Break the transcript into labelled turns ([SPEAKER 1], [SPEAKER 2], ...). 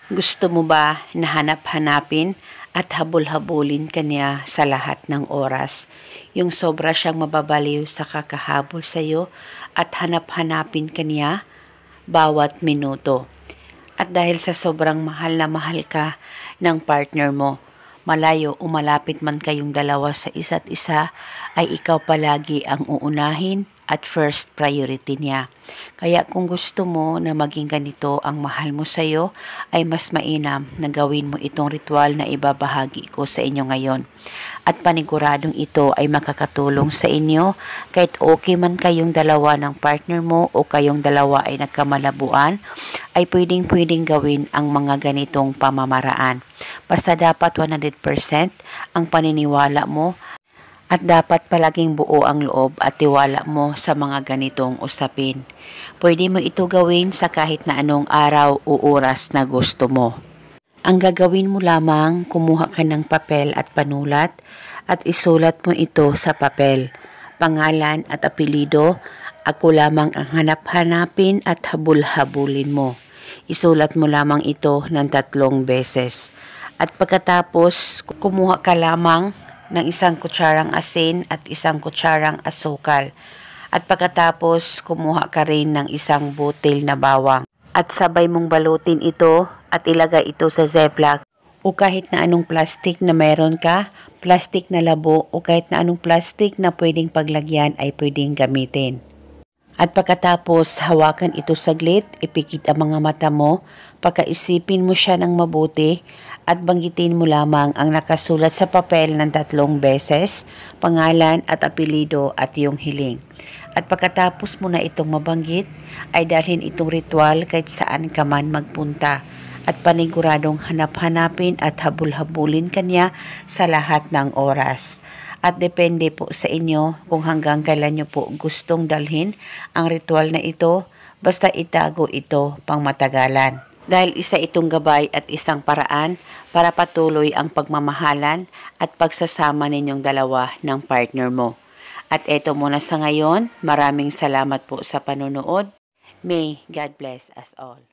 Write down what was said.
[SPEAKER 1] Gusto mo ba na hanap-hanapin at habol-habulin kanya sa lahat ng oras? Yung sobra siyang mababaliw sa kakahabol sa'yo at hanap-hanapin kanya bawat minuto. At dahil sa sobrang mahal na mahal ka ng partner mo, malayo o malapit man kayong dalawa sa isa't isa, ay ikaw palagi ang uunahin at first priority niya. Kaya kung gusto mo na maging ganito ang mahal mo sa'yo, ay mas mainam na gawin mo itong ritual na ibabahagi ko sa inyo ngayon. At paniguradong ito ay makakatulong sa inyo kahit okay man kayong dalawa ng partner mo o kayong dalawa ay nagkamalabuan, ay pwedeng gawin ang mga ganitong pamamaraan. Basta dapat 100% ang paniniwala mo at dapat palaging buo ang loob at tiwala mo sa mga ganitong usapin. Pwede mo ito gawin sa kahit na anong araw o oras na gusto mo. Ang gagawin mo lamang, kumuha ka ng papel at panulat at isulat mo ito sa papel. Pangalan at apelido, ako lamang ang hanap-hanapin at habul-habulin mo. Isulat mo lamang ito ng 3 beses. At pagkatapos, kumuha ka lamang ng 1 kutsarang asin at 1 kutsarang asukal. At pagkatapos, kumuha ka rin ng 1 butil na bawang. At sabay mong balutin ito at ilagay ito sa Ziploc o kahit na anong plastic na meron ka, plastic na labo o kahit na anong plastic na pwedeng paglagyan ay pwedeng gamitin. At pagkatapos, hawakan ito saglit, ipikit ang mga mata mo, pagkaisipin mo siya ng mabuti at banggitin mo lamang ang nakasulat sa papel ng 3 beses, pangalan at apelido at iyong hiling. At pagkatapos mo na itong mabanggit, ay dalhin itong ritual kahit saan ka man magpunta at paniguradong hanap-hanapin at habul-habulin kanya sa lahat ng oras. At depende po sa inyo kung hanggang kailan nyo po gustong dalhin ang ritual na ito, basta itago ito pang matagalan. Dahil isa itong gabay at isang paraan para patuloy ang pagmamahalan at pagsasama ninyong dalawa ng partner mo. At eto muna sa ngayon, maraming salamat po sa panonood. May God bless us all.